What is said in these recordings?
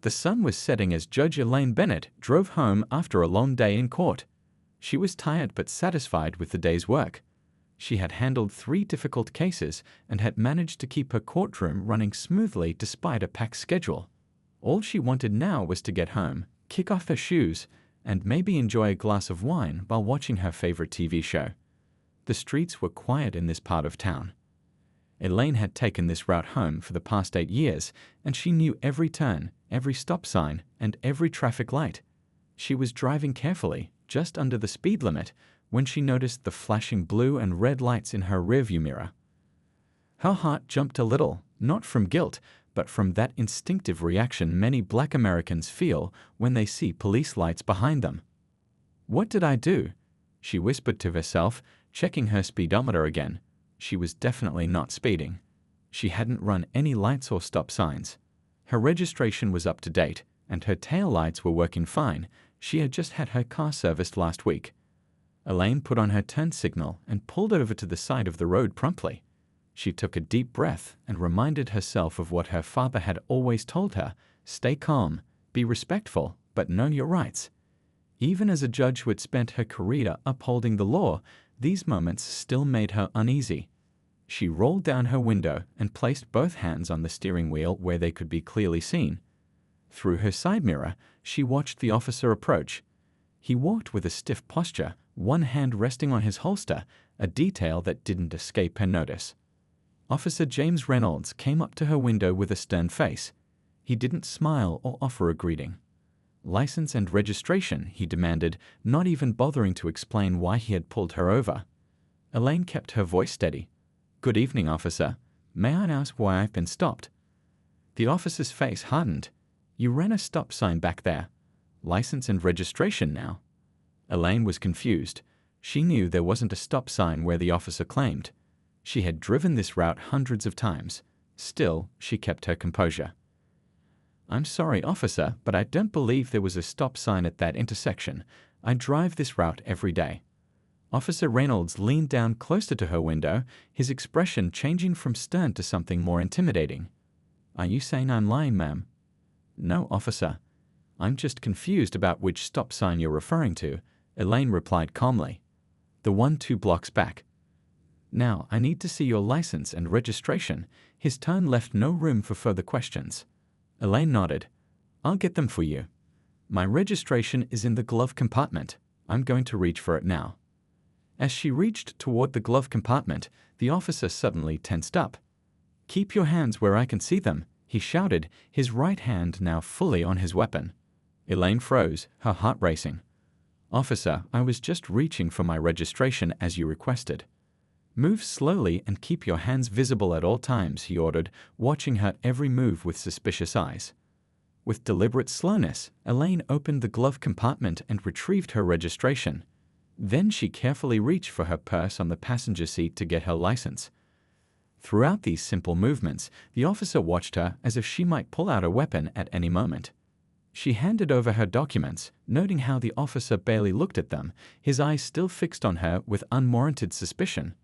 The sun was setting as Judge Elaine Bennett drove home after a long day in court. She was tired but satisfied with the day's work. She had handled 3 difficult cases and had managed to keep her courtroom running smoothly despite a packed schedule. All she wanted now was to get home, kick off her shoes, and maybe enjoy a glass of wine while watching her favorite TV show. The streets were quiet in this part of town. Elaine had taken this route home for the past 8 years, and she knew every turn, every stop sign, and every traffic light. She was driving carefully, just under the speed limit, when she noticed the flashing blue and red lights in her rearview mirror. Her heart jumped a little, not from guilt, but from that instinctive reaction many Black Americans feel when they see police lights behind them. "What did I do?" she whispered to herself, checking her speedometer again. She was definitely not speeding. She hadn't run any lights or stop signs. Her registration was up to date, and her tail lights were working fine. She had just had her car serviced last week. Elaine put on her turn signal and pulled over to the side of the road promptly. She took a deep breath and reminded herself of what her father had always told her: stay calm, be respectful, but know your rights. Even as a judge who had spent her career upholding the law, these moments still made her uneasy. She rolled down her window and placed both hands on the steering wheel where they could be clearly seen. Through her side mirror, she watched the officer approach. He walked with a stiff posture, one hand resting on his holster, a detail that didn't escape her notice. Officer James Reynolds came up to her window with a stern face. He didn't smile or offer a greeting. "License and registration," he demanded, not even bothering to explain why he had pulled her over. Elaine kept her voice steady. "Good evening, officer. May I ask why I've been stopped?" The officer's face hardened. "You ran a stop sign back there. License and registration now." Elaine was confused. She knew there wasn't a stop sign where the officer claimed. She had driven this route hundreds of times. Still, she kept her composure. "I'm sorry, officer, but I don't believe there was a stop sign at that intersection. I drive this route every day." Officer Reynolds leaned down closer to her window, his expression changing from stern to something more intimidating. "Are you saying I'm lying, ma'am?" "No, officer. I'm just confused about which stop sign you're referring to," Elaine replied calmly. "The one 2 blocks back." "Now, I need to see your license and registration." His tone left no room for further questions. Elaine nodded. "I'll get them for you. My registration is in the glove compartment. I'm going to reach for it now." As she reached toward the glove compartment, the officer suddenly tensed up. "Keep your hands where I can see them," he shouted, his right hand now fully on his weapon. Elaine froze, her heart racing. "Officer, I was just reaching for my registration as you requested." "Move slowly and keep your hands visible at all times," he ordered, watching her every move with suspicious eyes. With deliberate slowness, Elaine opened the glove compartment and retrieved her registration. Then she carefully reached for her purse on the passenger seat to get her license. Throughout these simple movements, the officer watched her as if she might pull out a weapon at any moment. She handed over her documents, noting how the officer barely looked at them, his eyes still fixed on her with unwarranted suspicion.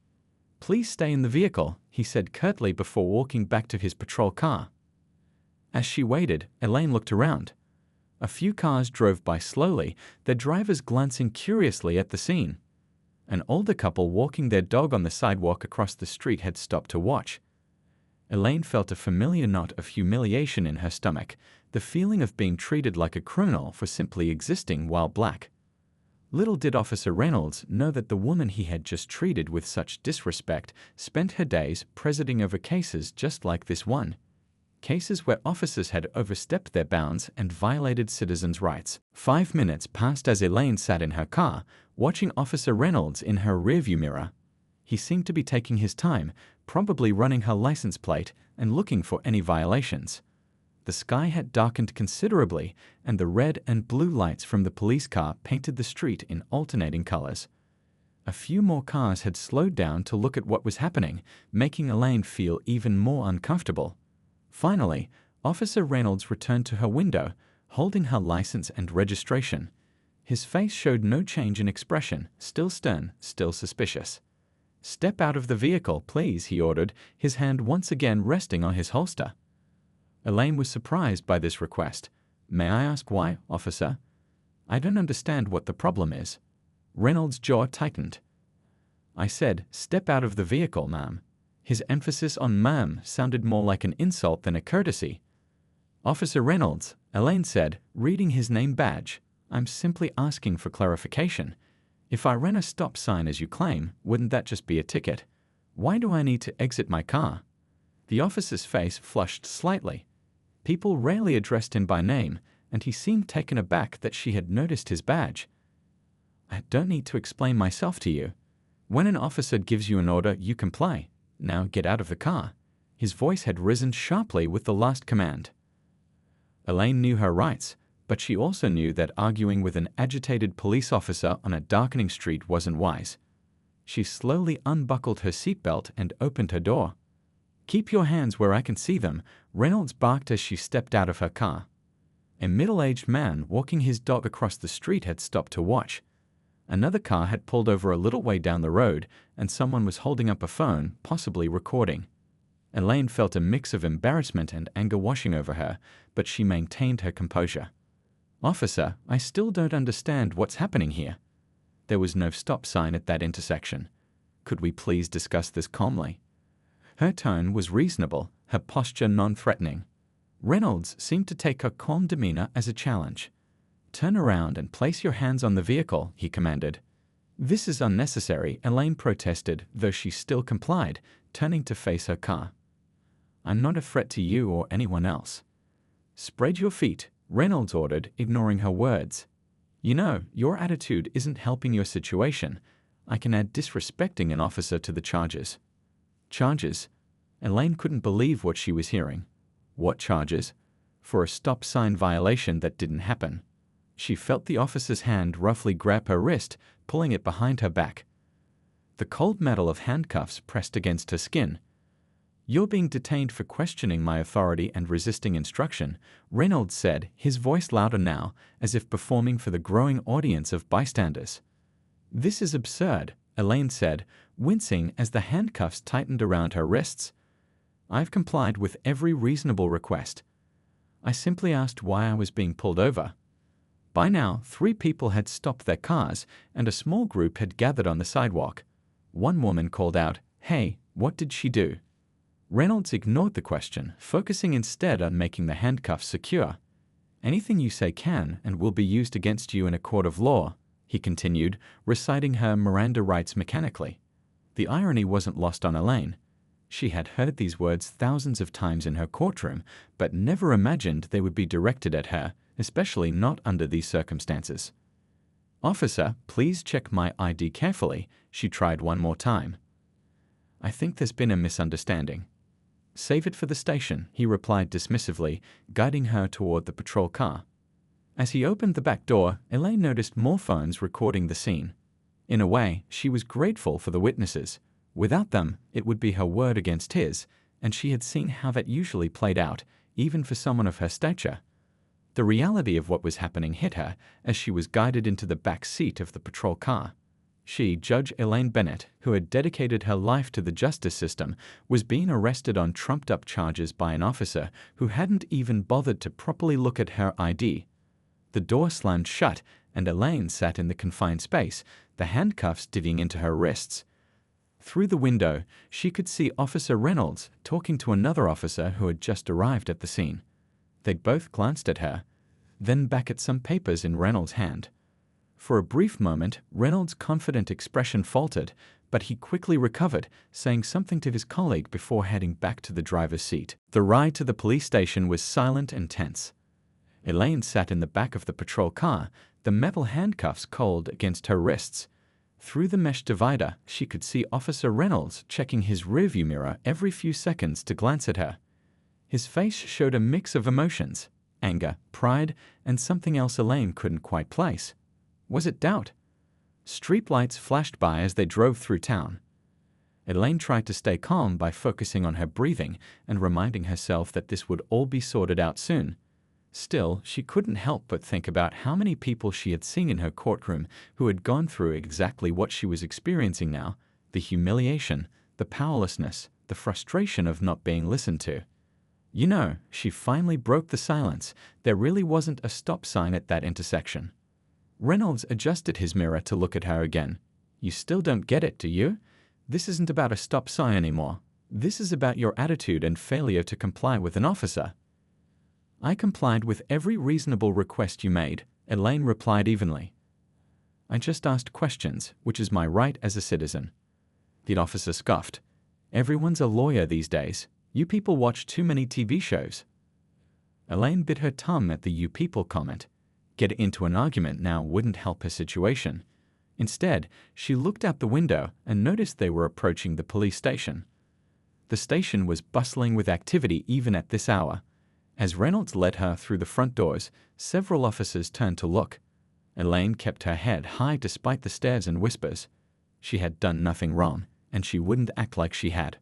"Please stay in the vehicle," he said curtly before walking back to his patrol car. As she waited, Elaine looked around. A few cars drove by slowly, their drivers glancing curiously at the scene. An older couple walking their dog on the sidewalk across the street had stopped to watch. Elaine felt a familiar knot of humiliation in her stomach, the feeling of being treated like a criminal for simply existing while black. Little did Officer Reynolds know that the woman he had just treated with such disrespect spent her days presiding over cases just like this one. Cases where officers had overstepped their bounds and violated citizens' rights. 5 minutes passed as Elaine sat in her car, watching Officer Reynolds in her rearview mirror. He seemed to be taking his time, probably running her license plate and looking for any violations. The sky had darkened considerably, and the red and blue lights from the police car painted the street in alternating colors. A few more cars had slowed down to look at what was happening, making Elaine feel even more uncomfortable. Finally, Officer Reynolds returned to her window, holding her license and registration. His face showed no change in expression, still stern, still suspicious. "Step out of the vehicle, please," he ordered, his hand once again resting on his holster. Elaine was surprised by this request. May I ask why, officer? I don't understand what the problem is. Reynolds' jaw tightened. I said, step out of the vehicle, ma'am. His emphasis on ma'am sounded more like an insult than a courtesy. Officer Reynolds, Elaine said, reading his name badge. I'm simply asking for clarification. If I ran a stop sign as you claim, wouldn't that just be a ticket? Why do I need to exit my car? The officer's face flushed slightly. People rarely addressed him by name, and he seemed taken aback that she had noticed his badge. I don't need to explain myself to you. When an officer gives you an order, you comply. Now get out of the car. His voice had risen sharply with the last command. Elaine knew her rights, but she also knew that arguing with an agitated police officer on a darkening street wasn't wise. She slowly unbuckled her seatbelt and opened her door. Keep your hands where I can see them, Reynolds barked as she stepped out of her car. A middle-aged man walking his dog across the street had stopped to watch. Another car had pulled over a little way down the road, and someone was holding up a phone, possibly recording. Elaine felt a mix of embarrassment and anger washing over her, but she maintained her composure. Officer, I still don't understand what's happening here. There was no stop sign at that intersection. Could we please discuss this calmly? Her tone was reasonable, her posture non-threatening. Reynolds seemed to take her calm demeanor as a challenge. Turn around and place your hands on the vehicle, he commanded. This is unnecessary, Elaine protested, though she still complied, turning to face her car. I'm not a threat to you or anyone else. Spread your feet, Reynolds ordered, ignoring her words. You know, your attitude isn't helping your situation. I can add disrespecting an officer to the charges. Charges? Elaine couldn't believe what she was hearing. What charges? For a stop sign violation that didn't happen. She felt the officer's hand roughly grab her wrist, pulling it behind her back. The cold metal of handcuffs pressed against her skin. You're being detained for questioning my authority and resisting instruction, Reynolds said, his voice louder now, as if performing for the growing audience of bystanders. This is absurd, Elaine said, wincing as the handcuffs tightened around her wrists. I've complied with every reasonable request. I simply asked why I was being pulled over. By now, 3 people had stopped their cars, and a small group had gathered on the sidewalk. One woman called out, "Hey, what did she do?" Reynolds ignored the question, focusing instead on making the handcuffs secure. Anything you say can and will be used against you in a court of law, he continued, reciting her Miranda rights mechanically. The irony wasn't lost on Elaine. She had heard these words thousands of times in her courtroom, but never imagined they would be directed at her, especially not under these circumstances. Officer, please check my ID carefully, she tried one more time. I think there's been a misunderstanding. Save it for the station, he replied dismissively, guiding her toward the patrol car. As he opened the back door, Elaine noticed more phones recording the scene. In a way, she was grateful for the witnesses. Without them, it would be her word against his, and she had seen how that usually played out, even for someone of her stature. The reality of what was happening hit her as she was guided into the back seat of the patrol car. She, Judge Elaine Bennett, who had dedicated her life to the justice system, was being arrested on trumped-up charges by an officer who hadn't even bothered to properly look at her ID. The door slammed shut, and Elaine sat in the confined space, the handcuffs divvying into her wrists. Through the window, she could see Officer Reynolds talking to another officer who had just arrived at the scene. They'd both glanced at her, then back at some papers in Reynolds' hand. For a brief moment, Reynolds' confident expression faltered, but he quickly recovered, saying something to his colleague before heading back to the driver's seat. The ride to the police station was silent and tense. Elaine sat in the back of the patrol car, the metal handcuffs cold against her wrists. Through the mesh divider, she could see Officer Reynolds checking his rearview mirror every few seconds to glance at her. His face showed a mix of emotions, anger, pride, and something else Elaine couldn't quite place. Was it doubt? Streetlights flashed by as they drove through town. Elaine tried to stay calm by focusing on her breathing and reminding herself that this would all be sorted out soon. Still, she couldn't help but think about how many people she had seen in her courtroom who had gone through exactly what she was experiencing now, the humiliation, the powerlessness, the frustration of not being listened to. You know, she finally broke the silence. There really wasn't a stop sign at that intersection. Reynolds adjusted his mirror to look at her again. You still don't get it, do you? This isn't about a stop sign anymore. This is about your attitude and failure to comply with an officer. I complied with every reasonable request you made, Elaine replied evenly. I just asked questions, which is my right as a citizen. The officer scoffed. Everyone's a lawyer these days. You people watch too many TV shows. Elaine bit her tongue at the "you people" comment. Get into an argument now wouldn't help her situation. Instead, she looked out the window and noticed they were approaching the police station. The station was bustling with activity even at this hour. As Reynolds led her through the front doors, several officers turned to look. Elaine kept her head high despite the stares and whispers. She had done nothing wrong, and she wouldn't act like she had.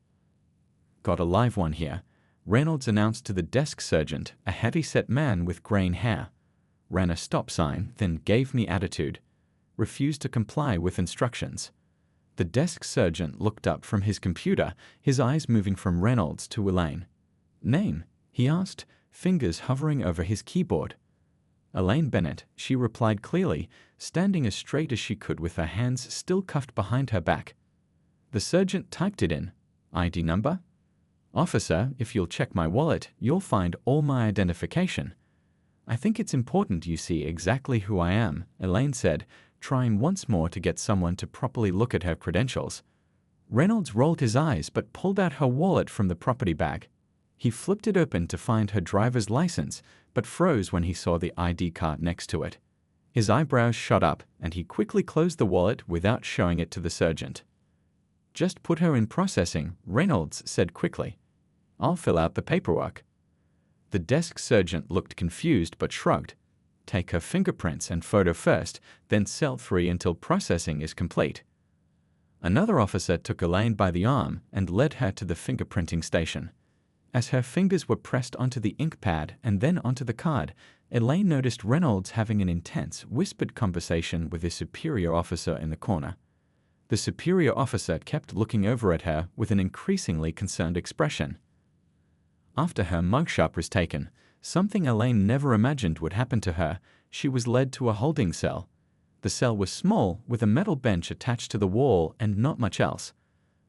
Got a live one here, Reynolds announced to the desk sergeant, a heavy-set man with graying hair. Ran a stop sign, then gave me attitude. Refused to comply with instructions. The desk sergeant looked up from his computer, his eyes moving from Reynolds to Elaine. Name? He asked, fingers hovering over his keyboard. Elaine Bennett, she replied clearly, standing as straight as she could with her hands still cuffed behind her back. The sergeant typed it in. ID number? Officer, if you'll check my wallet, you'll find all my identification. I think it's important you see exactly who I am, Elaine said, trying once more to get someone to properly look at her credentials. Reynolds rolled his eyes but pulled out her wallet from the property bag. He flipped it open to find her driver's license, but froze when he saw the ID card next to it. His eyebrows shot up, and he quickly closed the wallet without showing it to the sergeant. Just put her in processing, Reynolds said quickly. I'll fill out the paperwork. The desk sergeant looked confused but shrugged. Take her fingerprints and photo first, then cell 3 until processing is complete. Another officer took Elaine by the arm and led her to the fingerprinting station. As her fingers were pressed onto the ink pad and then onto the card, Elaine noticed Reynolds having an intense, whispered conversation with his superior officer in the corner. The superior officer kept looking over at her with an increasingly concerned expression. After her mugshot was taken, something Elaine never imagined would happen to her, she was led to a holding cell. The cell was small, with a metal bench attached to the wall and not much else.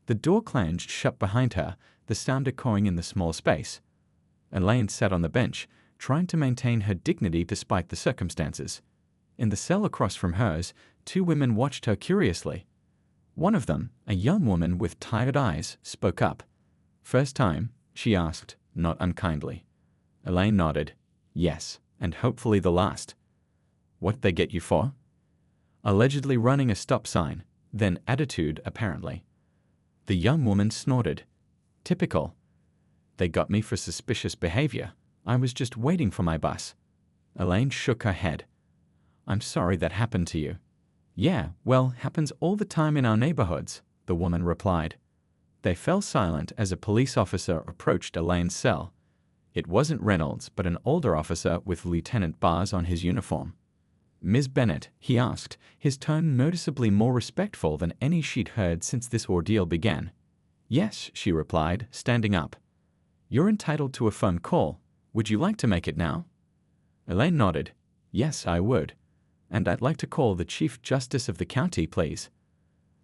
The door clanged shut behind her, the sound echoing in the small space. Elaine sat on the bench, trying to maintain her dignity despite the circumstances. In the cell across from hers, two women watched her curiously. One of them, a young woman with tired eyes, spoke up. First time? She asked, not unkindly. Elaine nodded. Yes, and hopefully the last. What'd they get you for? Allegedly running a stop sign, then attitude apparently. The young woman snorted. Typical. They got me for suspicious behavior. I was just waiting for my bus. Elaine shook her head. I'm sorry that happened to you. Yeah, well, happens all the time in our neighborhoods, the woman replied. They fell silent as a police officer approached Elaine's cell. It wasn't Reynolds, but an older officer with lieutenant bars on his uniform. Ms. Bennett, he asked, his tone noticeably more respectful than any she'd heard since this ordeal began. Yes, she replied, standing up. You're entitled to a phone call. Would you like to make it now? Elaine nodded. Yes, I would. And I'd like to call the Chief Justice of the county, please.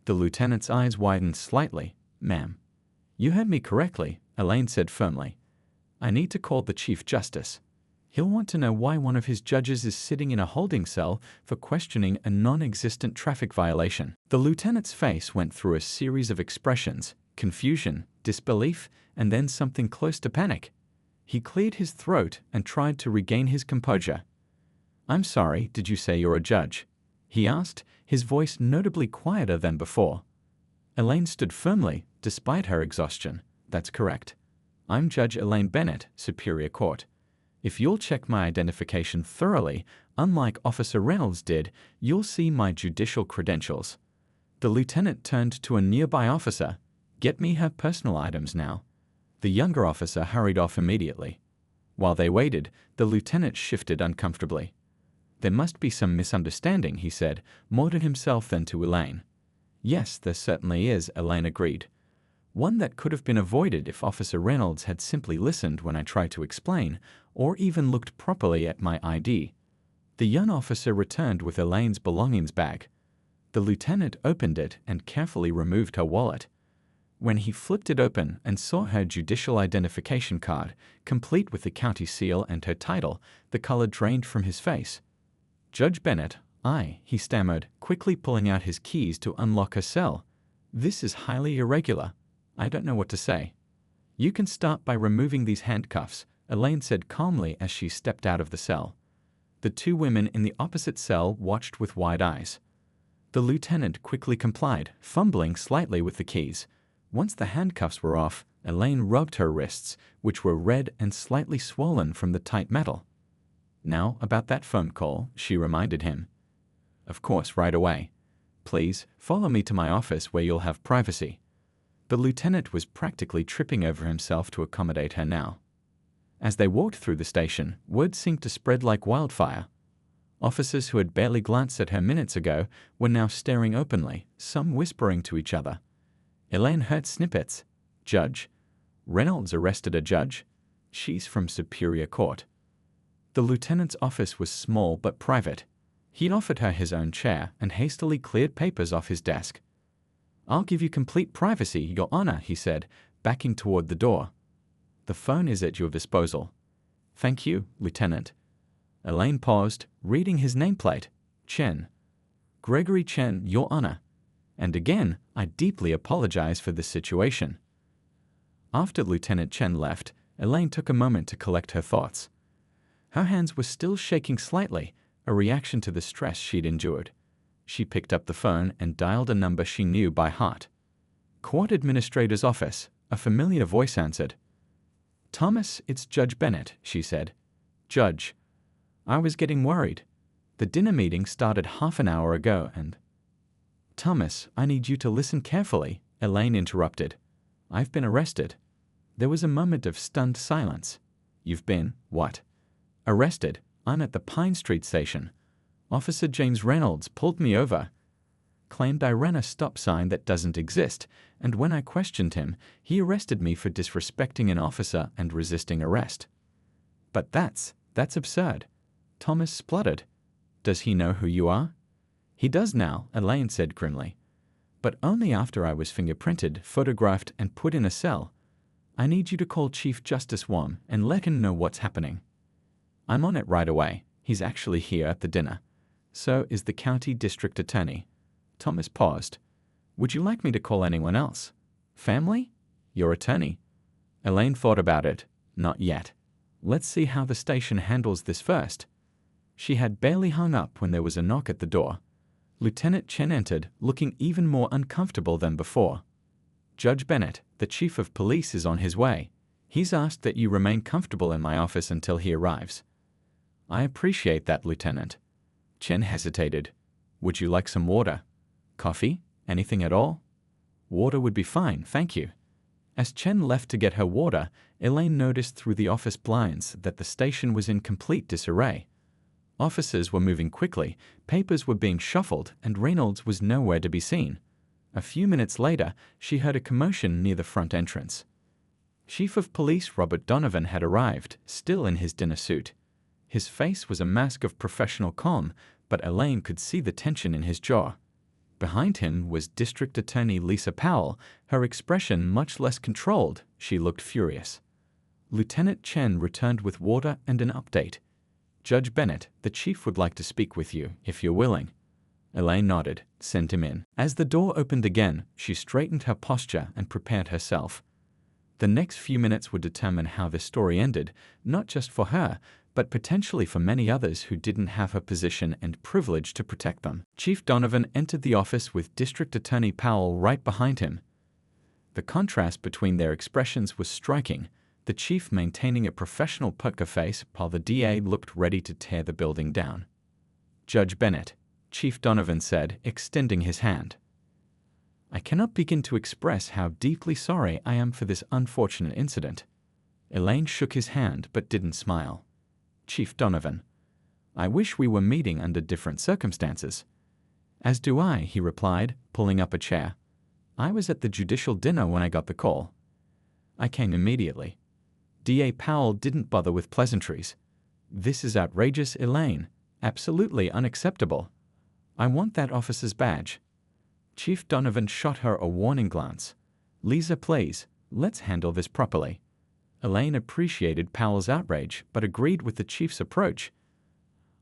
The lieutenant's eyes widened slightly. Ma'am. You heard me correctly, Elaine said firmly. I need to call the Chief Justice. He'll want to know why one of his judges is sitting in a holding cell for questioning a non-existent traffic violation. The lieutenant's face went through a series of expressions, confusion, disbelief, and then something close to panic. He cleared his throat and tried to regain his composure. I'm sorry, did you say you're a judge? He asked, his voice notably quieter than before. Elaine stood firmly, despite her exhaustion. That's correct. I'm Judge Elaine Bennett, Superior Court. If you'll check my identification thoroughly, unlike Officer Reynolds did, you'll see my judicial credentials. The lieutenant turned to a nearby officer. Get me her personal items now. The younger officer hurried off immediately. While they waited, the lieutenant shifted uncomfortably. There must be some misunderstanding, he said, more to himself than to Elaine. Yes, there certainly is, Elaine agreed. one that could have been avoided if Officer Reynolds had simply listened when I tried to explain, or even looked properly at my ID. The young officer returned with Elaine's belongings bag. The lieutenant opened it and carefully removed her wallet. When he flipped it open and saw her judicial identification card, complete with the county seal and her title, the color drained from his face. "Judge Bennett, he stammered, quickly pulling out his keys to unlock her cell. "This is highly irregular. I don't know what to say." "You can start by removing these handcuffs," Elaine said calmly as she stepped out of the cell. The two women in the opposite cell watched with wide eyes. The lieutenant quickly complied, fumbling slightly with the keys. Once the handcuffs were off, Elaine rubbed her wrists, which were red and slightly swollen from the tight metal. "Now, about that phone call," she reminded him. "Of course, right away. Please, follow me to my office where you'll have privacy." The lieutenant was practically tripping over himself to accommodate her now. As they walked through the station, word seemed to spread like wildfire. Officers who had barely glanced at her minutes ago were now staring openly, some whispering to each other. Elaine heard snippets. "Judge. Reynolds arrested a judge. She's from Superior Court." The lieutenant's office was small but private. He'd offered her his own chair and hastily cleared papers off his desk. "I'll give you complete privacy, Your Honor," he said, backing toward the door. "The phone is at your disposal." "Thank you, Lieutenant." Elaine paused, reading his nameplate. "Chen. Gregory Chen, Your Honor. And again, I deeply apologize for this situation." After Lieutenant Chen left, Elaine took a moment to collect her thoughts. Her hands were still shaking slightly, a reaction to the stress she'd endured. She picked up the phone and dialed a number she knew by heart. "Court Administrator's office," a familiar voice answered. "Thomas, it's Judge Bennett," she said. "Judge. I was getting worried. The dinner meeting started half an hour ago and—" "Thomas, I need you to listen carefully," Elaine interrupted. "I've been arrested." There was a moment of stunned silence. "You've been, what?" "Arrested. I'm at the Pine Street station. Officer James Reynolds pulled me over. Claimed I ran a stop sign that doesn't exist, and when I questioned him, he arrested me for disrespecting an officer and resisting arrest." "But that's absurd," Thomas spluttered. "Does he know who you are?" "He does now," Elaine said grimly. "But only after I was fingerprinted, photographed, and put in a cell. I need you to call Chief Justice Wong and let him know what's happening." "I'm on it right away. He's actually here at the dinner. So is the county district attorney." Thomas paused. "Would you like me to call anyone else? Family? Your attorney?" Elaine thought about it. "Not yet. Let's see how the station handles this first." She had barely hung up when there was a knock at the door. Lieutenant Chen entered, looking even more uncomfortable than before. "Judge Bennett, the chief of police is on his way. He's asked that you remain comfortable in my office until he arrives." "I appreciate that, Lieutenant." Chen hesitated. "Would you like some water? Coffee? Anything at all?" "Water would be fine, thank you." As Chen left to get her water, Elaine noticed through the office blinds that the station was in complete disarray. Officers were moving quickly, papers were being shuffled, and Reynolds was nowhere to be seen. A few minutes later, she heard a commotion near the front entrance. Chief of Police Robert Donovan had arrived, still in his dinner suit. His face was a mask of professional calm, but Elaine could see the tension in his jaw. Behind him was District Attorney Lisa Powell, her expression much less controlled. She looked furious. Lieutenant Chen returned with water and an update. "Judge Bennett, the chief would like to speak with you, if you're willing." Elaine nodded, sent him in. As the door opened again, she straightened her posture and prepared herself. The next few minutes would determine how this story ended, not just for her, but potentially for many others who didn't have her position and privilege to protect them. Chief Donovan entered the office with District Attorney Powell right behind him. The contrast between their expressions was striking, the chief maintaining a professional poker face while the DA looked ready to tear the building down. "Judge Bennett," Chief Donovan said, extending his hand. "I cannot begin to express how deeply sorry I am for this unfortunate incident." Elaine shook his hand but didn't smile. "Chief Donovan, I wish we were meeting under different circumstances." "As do I," he replied, pulling up a chair. I was at the judicial dinner when I got the call. I came immediately. DA Powell didn't bother with pleasantries. This is outrageous, Elaine. Absolutely unacceptable. I want that officer's badge. Chief Donovan shot her a warning glance. Lisa, please, let's handle this properly. Elaine appreciated Powell's outrage, but agreed with the chief's approach.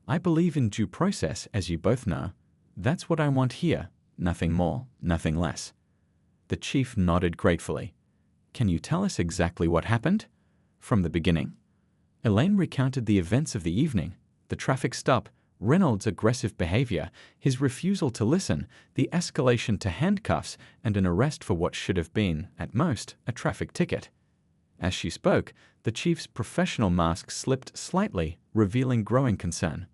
I believe in due process, as you both know. That's what I want here. Nothing more, nothing less. The chief nodded gratefully. Can you tell us exactly what happened? From the beginning. Elaine recounted the events of the evening, the traffic stop, Reynolds' aggressive behavior, his refusal to listen, the escalation to handcuffs, and an arrest for what should have been, at most, a traffic ticket. As she spoke, the chief's professional mask slipped slightly, revealing growing concern.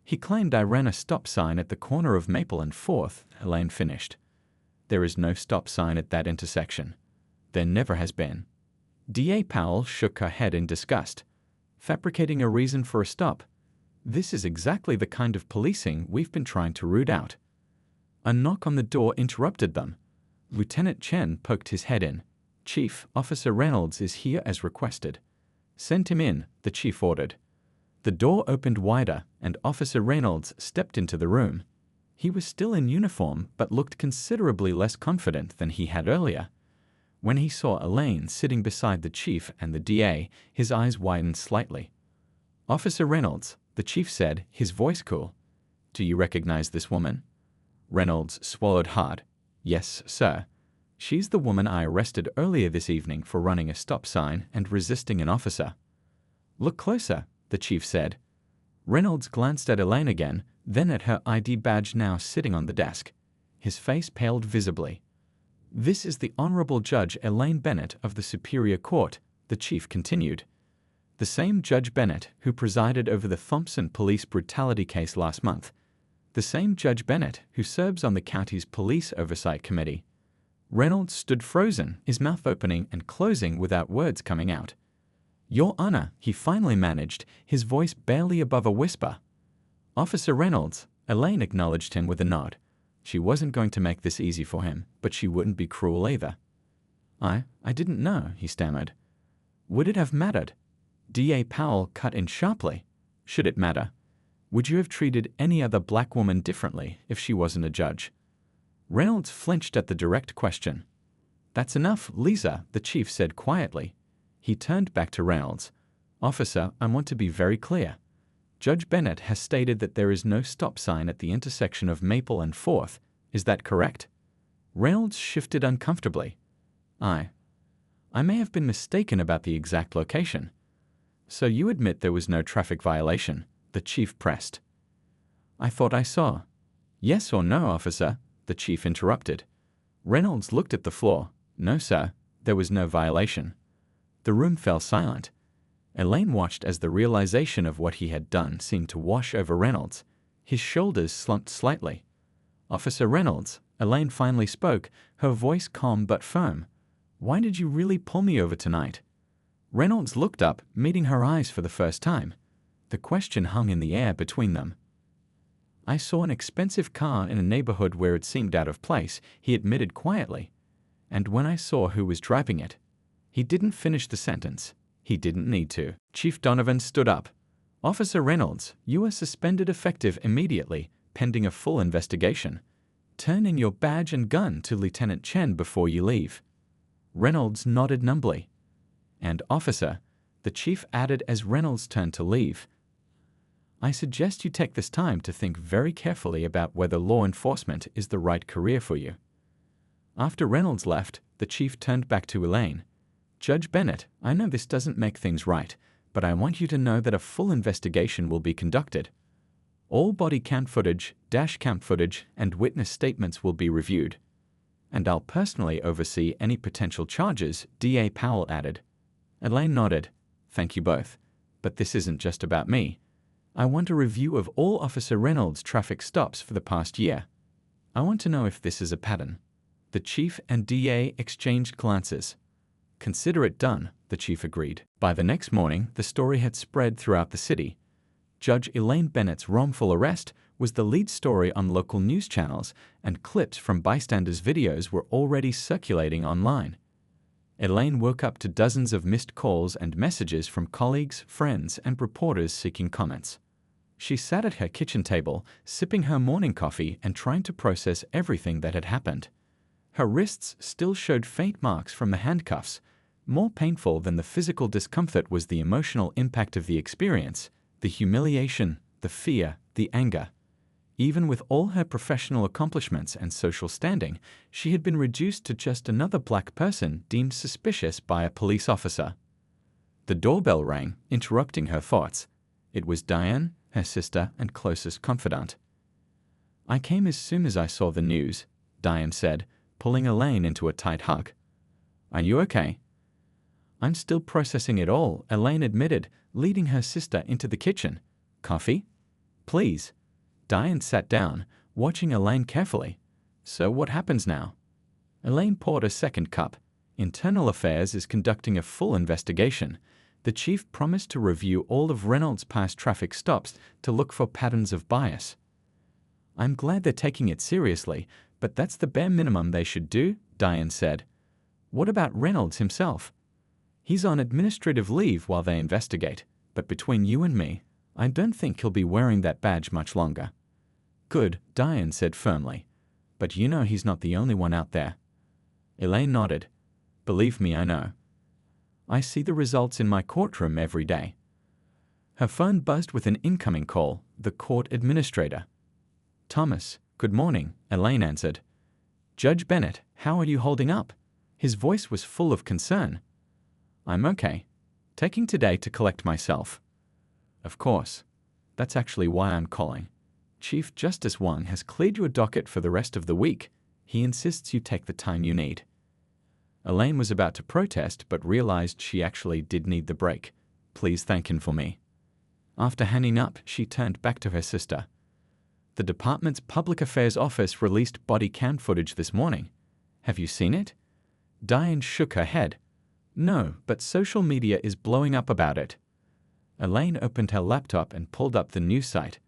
He claimed I ran a stop sign at the corner of Maple and 4th, Elaine finished. There is no stop sign at that intersection. There never has been. DA Powell shook her head in disgust. Fabricating a reason for a stop. This is exactly the kind of policing we've been trying to root out. A knock on the door interrupted them. Lieutenant Chen poked his head in. Chief, Officer Reynolds is here as requested. Send him in, the chief ordered. The door opened wider, and Officer Reynolds stepped into the room. He was still in uniform, but looked considerably less confident than he had earlier. When he saw Elaine sitting beside the chief and the DA, his eyes widened slightly. Officer Reynolds, the chief said, his voice cool. Do you recognize this woman? Reynolds swallowed hard. Yes, sir. She's the woman I arrested earlier this evening for running a stop sign and resisting an officer. Look closer, the chief said. Reynolds glanced at Elaine again, then at her ID badge now sitting on the desk. His face paled visibly. This is the Honorable Judge Elaine Bennett of the Superior Court, the chief continued. The same Judge Bennett who presided over the Thompson police brutality case last month. The same Judge Bennett who serves on the county's police oversight committee. Reynolds stood frozen, his mouth opening and closing without words coming out. Your Honor, he finally managed, his voice barely above a whisper. Officer Reynolds, Elaine acknowledged him with a nod. She wasn't going to make this easy for him, but she wouldn't be cruel either. I didn't know, he stammered. Would it have mattered? DA Powell cut in sharply. Should it matter? Would you have treated any other black woman differently if she wasn't a judge? Reynolds flinched at the direct question. That's enough, Lisa, the chief said quietly. He turned back to Reynolds. Officer, I want to be very clear. Judge Bennett has stated that there is no stop sign at the intersection of Maple and 4th. Is that correct? Reynolds shifted uncomfortably. I may have been mistaken about the exact location. So you admit there was no traffic violation, the chief pressed. I thought I saw. Yes or no, officer, the chief interrupted. Reynolds looked at the floor. No, sir, there was no violation. The room fell silent. Elaine watched as the realization of what he had done seemed to wash over Reynolds. His shoulders slumped slightly. Officer Reynolds, Elaine finally spoke, her voice calm but firm. Why did you really pull me over tonight? Reynolds looked up, meeting her eyes for the first time. The question hung in the air between them. I saw an expensive car in a neighborhood where it seemed out of place, he admitted quietly. And when I saw who was driving it, he didn't finish the sentence. He didn't need to. Chief Donovan stood up. Officer Reynolds, you are suspended effective immediately, pending a full investigation. Turn in your badge and gun to Lieutenant Chen before you leave. Reynolds nodded numbly. And officer, the chief added as Reynolds turned to leave, I suggest you take this time to think very carefully about whether law enforcement is the right career for you. After Reynolds left, the chief turned back to Elaine. Judge Bennett, I know this doesn't make things right, but I want you to know that a full investigation will be conducted. All body cam footage, dash cam footage, and witness statements will be reviewed. And I'll personally oversee any potential charges, DA Powell added. Elaine nodded. Thank you both. But this isn't just about me. I want a review of all Officer Reynolds' traffic stops for the past year. I want to know if this is a pattern. The chief and DA exchanged glances. Consider it done, the chief agreed. By the next morning, the story had spread throughout the city. Judge Elaine Bennett's wrongful arrest was the lead story on local news channels, and clips from bystanders' videos were already circulating online. Elaine woke up to dozens of missed calls and messages from colleagues, friends, and reporters seeking comments. She sat at her kitchen table, sipping her morning coffee and trying to process everything that had happened. Her wrists still showed faint marks from the handcuffs. More painful than the physical discomfort was the emotional impact of the experience, the humiliation, the fear, the anger. Even with all her professional accomplishments and social standing, she had been reduced to just another black person deemed suspicious by a police officer. The doorbell rang, interrupting her thoughts. It was Diane, her sister and closest confidant. "I came as soon as I saw the news," Diane said, pulling Elaine into a tight hug. "Are you okay?" "I'm still processing it all," Elaine admitted, leading her sister into the kitchen. "Coffee?" "Please." Diane sat down, watching Elaine carefully. "So what happens now?" Elaine poured a second cup. "Internal Affairs is conducting a full investigation. The chief promised to review all of Reynolds' past traffic stops to look for patterns of bias." "I'm glad they're taking it seriously, but that's the bare minimum they should do," Diane said. "What about Reynolds himself?" "He's on administrative leave while they investigate, but between you and me, I don't think he'll be wearing that badge much longer." "Good," Diane said firmly. "But you know he's not the only one out there." Elaine nodded. "Believe me, I know. I see the results in my courtroom every day." Her phone buzzed with an incoming call, the court administrator. "Thomas, good morning," Elaine answered. "Judge Bennett, how are you holding up?" His voice was full of concern. "I'm okay. Taking today to collect myself." "Of course. That's actually why I'm calling. Chief Justice Wang has cleared your docket for the rest of the week. He insists you take the time you need." Elaine was about to protest but realized she actually did need the break. "Please thank him for me." After hanging up, she turned back to her sister. "The department's public affairs office released body cam footage this morning. Have you seen it?" Diane shook her head. "No, but social media is blowing up about it." Elaine opened her laptop and pulled up the news site.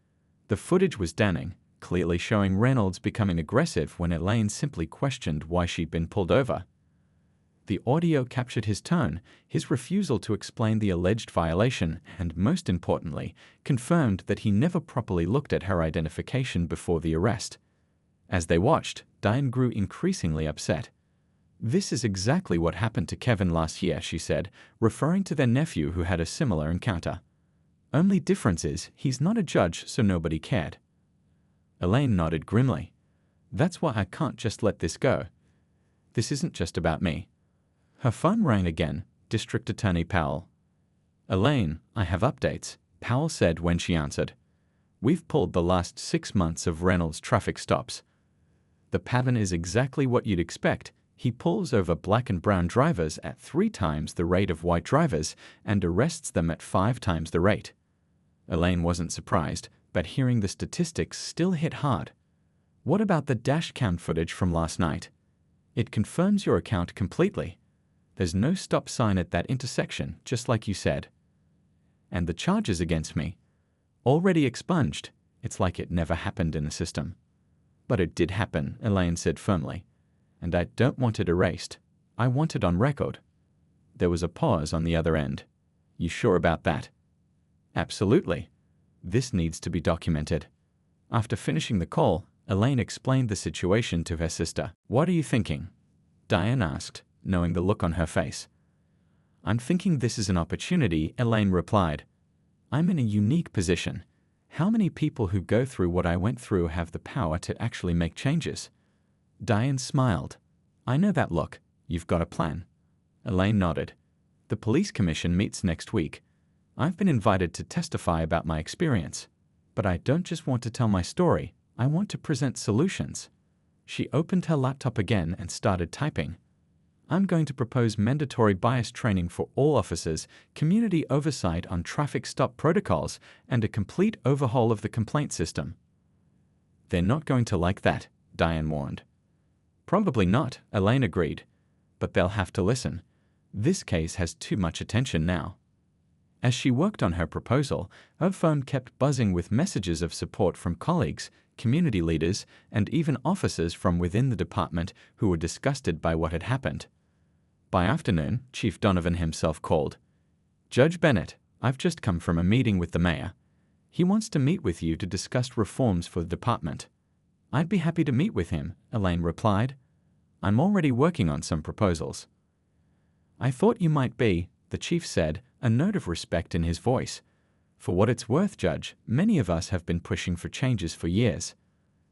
The footage was damning, clearly showing Reynolds becoming aggressive when Elaine simply questioned why she'd been pulled over. The audio captured his tone, his refusal to explain the alleged violation, and most importantly, confirmed that he never properly looked at her identification before the arrest. As they watched, Diane grew increasingly upset. "This is exactly what happened to Kevin last year," she said, referring to their nephew who had a similar encounter. "Only difference is he's not a judge, so nobody cared." Elaine nodded grimly. "That's why I can't just let this go. This isn't just about me." Her phone rang again, District Attorney Powell. "Elaine, I have updates," Powell said when she answered. "We've pulled the last 6 months of Reynolds' traffic stops. The pattern is exactly what you'd expect. He pulls over black and brown drivers at 3 times the rate of white drivers and arrests them at 5 times the rate." Elaine wasn't surprised, but hearing the statistics still hit hard. "What about the dash cam footage from last night?" "It confirms your account completely. There's no stop sign at that intersection, just like you said." "And the charges against me?" "Already expunged. It's like it never happened in the system." "But it did happen," Elaine said firmly. "And I don't want it erased. I want it on record." There was a pause on the other end. "You sure about that?" "Absolutely. This needs to be documented." After finishing the call, Elaine explained the situation to her sister. "What are you thinking?" Diane asked, knowing the look on her face. "I'm thinking this is an opportunity," Elaine replied. "I'm in a unique position. How many people who go through what I went through have the power to actually make changes?" Diane smiled. "I know that look. You've got a plan." Elaine nodded. "The police commission meets next week. I've been invited to testify about my experience. But I don't just want to tell my story. I want to present solutions." She opened her laptop again and started typing. "I'm going to propose mandatory bias training for all officers, community oversight on traffic stop protocols, and a complete overhaul of the complaint system." "They're not going to like that," Diane warned. "Probably not," Elaine agreed. "But they'll have to listen. This case has too much attention now." As she worked on her proposal, her phone kept buzzing with messages of support from colleagues, community leaders, and even officers from within the department who were disgusted by what had happened. By afternoon, Chief Donovan himself called. "Judge Bennett, I've just come from a meeting with the mayor. He wants to meet with you to discuss reforms for the department." "I'd be happy to meet with him," Elaine replied. "I'm already working on some proposals." "I thought you might be," the chief said, a note of respect in his voice. "For what it's worth, Judge, many of us have been pushing for changes for years.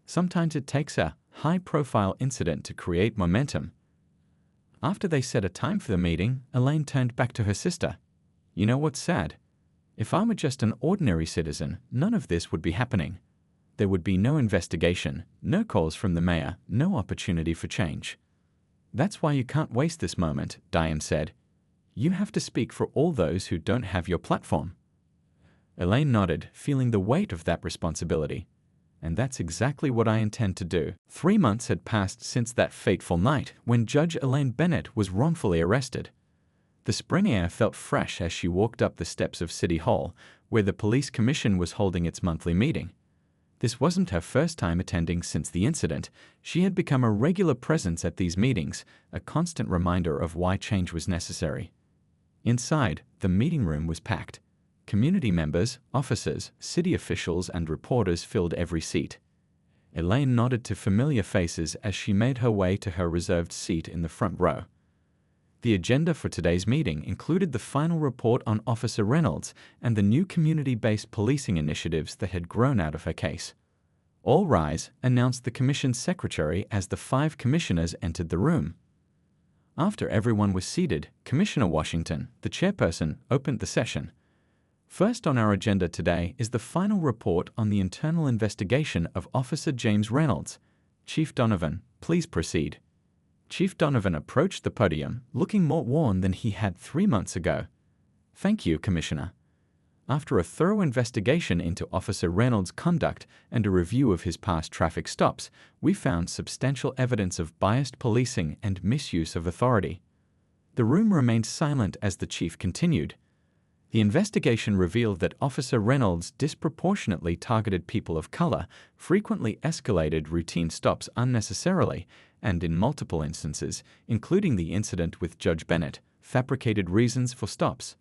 Sometimes it takes a high-profile incident to create momentum." After they set a time for the meeting, Elaine turned back to her sister. "You know what's sad? If I were just an ordinary citizen, none of this would be happening. There would be no investigation, no calls from the mayor, no opportunity for change." "That's why you can't waste this moment," Diane said. "You have to speak for all those who don't have your platform." Elaine nodded, feeling the weight of that responsibility. "And that's exactly what I intend to do." 3 months had passed since that fateful night when Judge Elaine Bennett was wrongfully arrested. The spring air felt fresh as she walked up the steps of City Hall, where the police commission was holding its monthly meeting. This wasn't her first time attending since the incident. She had become a regular presence at these meetings, a constant reminder of why change was necessary. Inside, the meeting room was packed. Community members, officers, city officials, and reporters filled every seat. Elaine nodded to familiar faces as she made her way to her reserved seat in the front row. The agenda for today's meeting included the final report on Officer Reynolds and the new community-based policing initiatives that had grown out of her case. "All rise," announced the commission's secretary as the 5 commissioners entered the room. After everyone was seated, Commissioner Washington, the chairperson, opened the session. "First on our agenda today is the final report on the internal investigation of Officer James Reynolds. Chief Donovan, please proceed." Chief Donovan approached the podium, looking more worn than he had 3 months ago. "Thank you, Commissioner. After a thorough investigation into Officer Reynolds' conduct and a review of his past traffic stops, we found substantial evidence of biased policing and misuse of authority." The room remained silent as the chief continued. "The investigation revealed that Officer Reynolds disproportionately targeted people of color, frequently escalated routine stops unnecessarily, and in multiple instances, including the incident with Judge Bennett, fabricated reasons for stops."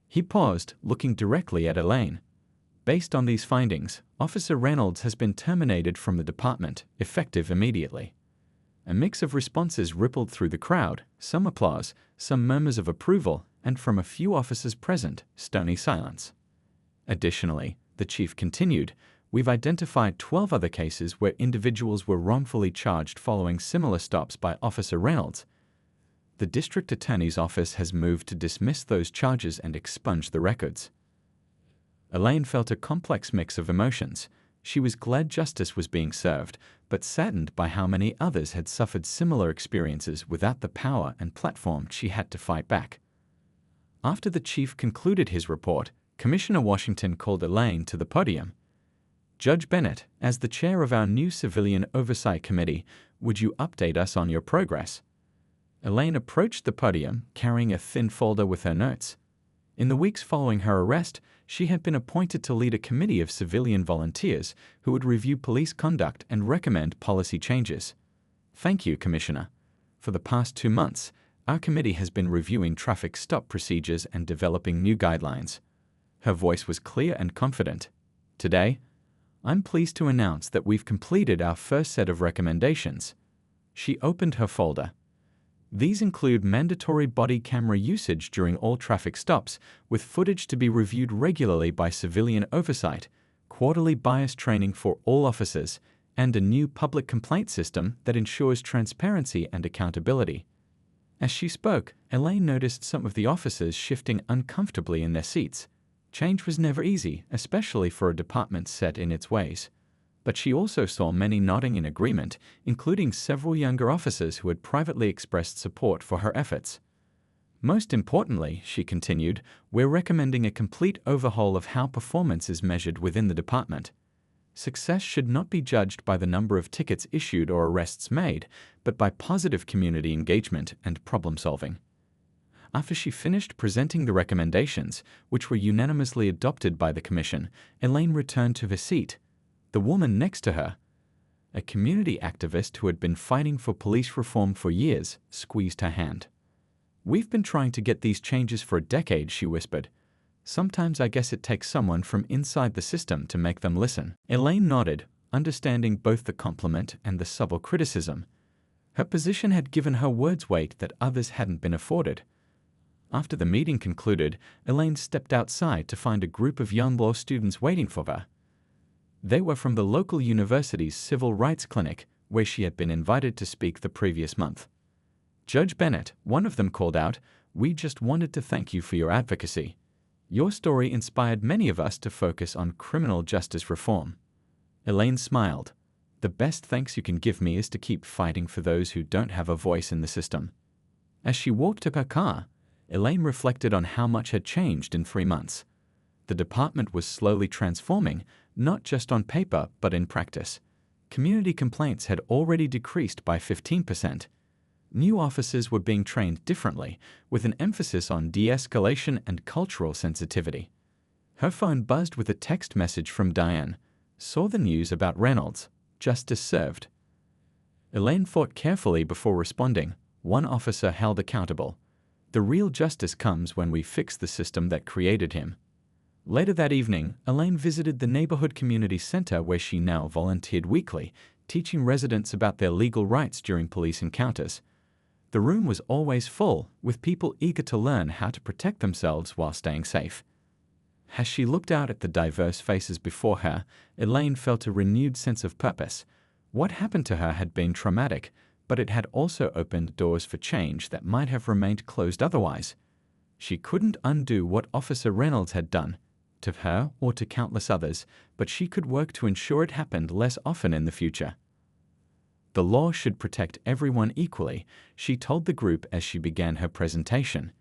He paused, looking directly at Elaine. "Based on these findings, Officer Reynolds has been terminated from the department, effective immediately." A mix of responses rippled through the crowd, some applause, some murmurs of approval, and from a few officers present, stony silence. Additionally, the chief continued, "We've identified 12 other cases where individuals were wrongfully charged following similar stops by Officer Reynolds. The district attorney's office has moved to dismiss those charges and expunge the records." Elaine felt a complex mix of emotions. She was glad justice was being served, but saddened by how many others had suffered similar experiences without the power and platform she had to fight back. After the chief concluded his report, Commissioner Washington called Elaine to the podium. "Judge Bennett, as the chair of our new Civilian Oversight Committee, would you update us on your progress?" Elaine approached the podium, carrying a thin folder with her notes. In the weeks following her arrest, she had been appointed to lead a committee of civilian volunteers who would review police conduct and recommend policy changes. "Thank you, Commissioner. For the past 2 months, our committee has been reviewing traffic stop procedures and developing new guidelines." Her voice was clear and confident. "Today, I'm pleased to announce that we've completed our first set of recommendations." She opened her folder. "These include mandatory body camera usage during all traffic stops, with footage to be reviewed regularly by civilian oversight, quarterly bias training for all officers, and a new public complaint system that ensures transparency and accountability." As she spoke, Elaine noticed some of the officers shifting uncomfortably in their seats. Change was never easy, especially for a department set in its ways. But she also saw many nodding in agreement, including several younger officers who had privately expressed support for her efforts. "Most importantly," she continued, "we're recommending a complete overhaul of how performance is measured within the department. Success should not be judged by the number of tickets issued or arrests made, but by positive community engagement and problem solving." After she finished presenting the recommendations, which were unanimously adopted by the commission, Elaine returned to her seat. The woman next to her, a community activist who had been fighting for police reform for years, squeezed her hand. "We've been trying to get these changes for a decade," she whispered. "Sometimes I guess it takes someone from inside the system to make them listen." Elaine nodded, understanding both the compliment and the subtle criticism. Her position had given her words weight that others hadn't been afforded. After the meeting concluded, Elaine stepped outside to find a group of young law students waiting for her. They were from the local university's civil rights clinic, where she had been invited to speak the previous month. "Judge Bennett," one of them called out, "we just wanted to thank you for your advocacy. Your story inspired many of us to focus on criminal justice reform." Elaine smiled. "The best thanks you can give me is to keep fighting for those who don't have a voice in the system." As she walked to her car, Elaine reflected on how much had changed in 3 months. The department was slowly transforming, not just on paper but in practice. Community complaints had already decreased by 15%. New officers were being trained differently, with an emphasis on de-escalation and cultural sensitivity. Her phone buzzed with a text message from Diane. "Saw the news about Reynolds. Justice served." Elaine thought carefully before responding. One officer held accountable. The real justice comes when we fix the system that created him. Later that evening, Elaine visited the neighborhood community center where she now volunteered weekly, teaching residents about their legal rights during police encounters. The room was always full, with people eager to learn how to protect themselves while staying safe. As she looked out at the diverse faces before her, Elaine felt a renewed sense of purpose. What happened to her had been traumatic, but it had also opened doors for change that might have remained closed otherwise. She couldn't undo what Officer Reynolds had done, to her or to countless others, but she could work to ensure it happened less often in the future. The law should protect everyone equally, she told the group as she began her presentation.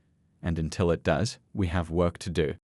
And until it does, we have work to do.